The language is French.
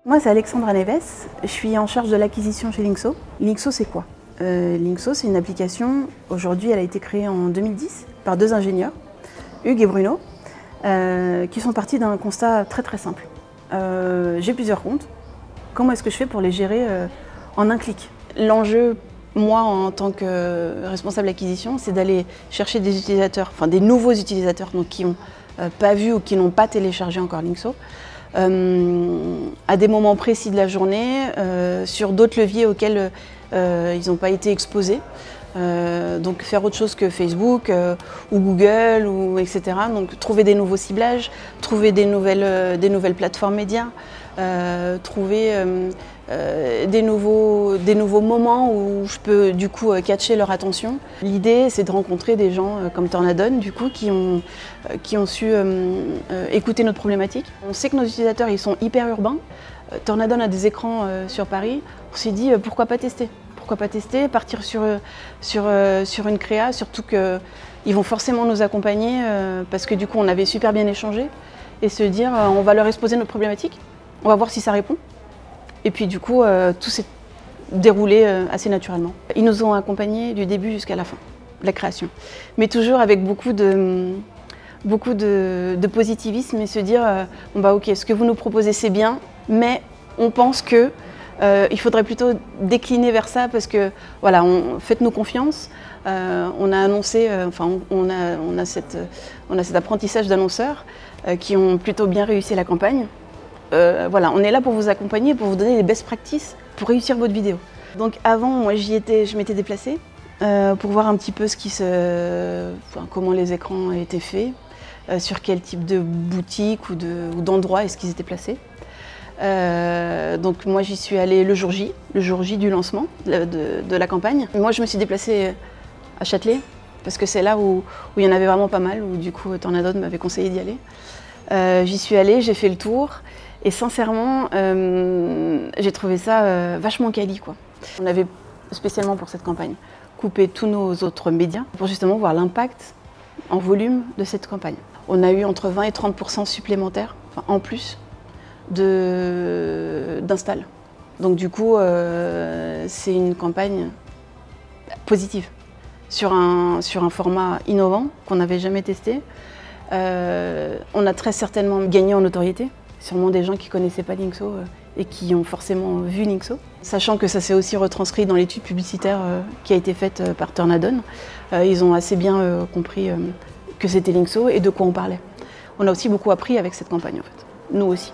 Moi, c'est Alexandra Neves. Je suis en charge de l'acquisition chez Linkso. Linkso, c'est quoi? Linkso, c'est une application. Aujourd'hui, elle a été créée en 2010 par deux ingénieurs, Hugues et Bruno, qui sont partis d'un constat très très simple. J'ai plusieurs comptes. Comment est-ce que je fais pour les gérer en un clic? L'enjeu, moi, en tant que responsable acquisition, c'est d'aller chercher des utilisateurs, enfin des nouveaux utilisateurs, donc qui n'ont pas vu ou qui n'ont pas téléchargé encore Linkso, à des moments précis de la journée, sur d'autres leviers auxquels ils n'ont pas été exposés. Donc faire autre chose que Facebook ou Google, etc. Donc trouver des nouveaux ciblages, trouver des nouvelles plateformes médias, trouver des nouveaux moments où je peux du coup catcher leur attention. L'idée, c'est de rencontrer des gens comme Tornadone du coup qui ont su écouter notre problématique. On sait que nos utilisateurs ils sont hyper urbains. Tornadone a des écrans sur Paris. On s'est dit pourquoi pas tester? Pourquoi pas tester, partir sur une créa, surtout qu'ils vont forcément nous accompagner parce que du coup on avait super bien échangé et se dire on va leur exposer notre problématique, on va voir si ça répond. Et puis du coup tout s'est déroulé assez naturellement. Ils nous ont accompagnés du début jusqu'à la fin de la création, mais toujours avec beaucoup de positivisme et se dire bon bah ok, ce que vous nous proposez c'est bien, mais on pense que il faudrait plutôt décliner vers ça parce que voilà, faites-nous confiance. On a annoncé, on a cet apprentissage d'annonceurs qui ont plutôt bien réussi la campagne. Voilà, on est là pour vous accompagner, pour vous donner les best practices pour réussir votre vidéo. Donc avant, moi je m'étais déplacée pour voir un petit peu comment les écrans étaient faits, sur quel type de boutique ou d'endroit est-ce qu'ils étaient placés. Donc moi j'y suis allée le jour J du lancement de la campagne. Moi je me suis déplacée à Châtelet parce que c'est là où il y en avait vraiment pas mal, où du coup Tornadone m'avait conseillé d'y aller. J'y suis allée, j'ai fait le tour et sincèrement j'ai trouvé ça vachement quali quoi. On avait spécialement pour cette campagne coupé tous nos autres médias pour justement voir l'impact en volume de cette campagne. On a eu entre 20 et 30% supplémentaires, en plus d'install. Donc du coup, c'est une campagne positive sur un format innovant qu'on n'avait jamais testé. On a très certainement gagné en notoriété, sûrement des gens qui ne connaissaient pas Linkso et qui ont forcément vu Linkso. Sachant que ça s'est aussi retranscrit dans l'étude publicitaire qui a été faite par Tornadone. Ils ont assez bien compris que c'était Linkso et de quoi on parlait. On a aussi beaucoup appris avec cette campagne en fait, nous aussi.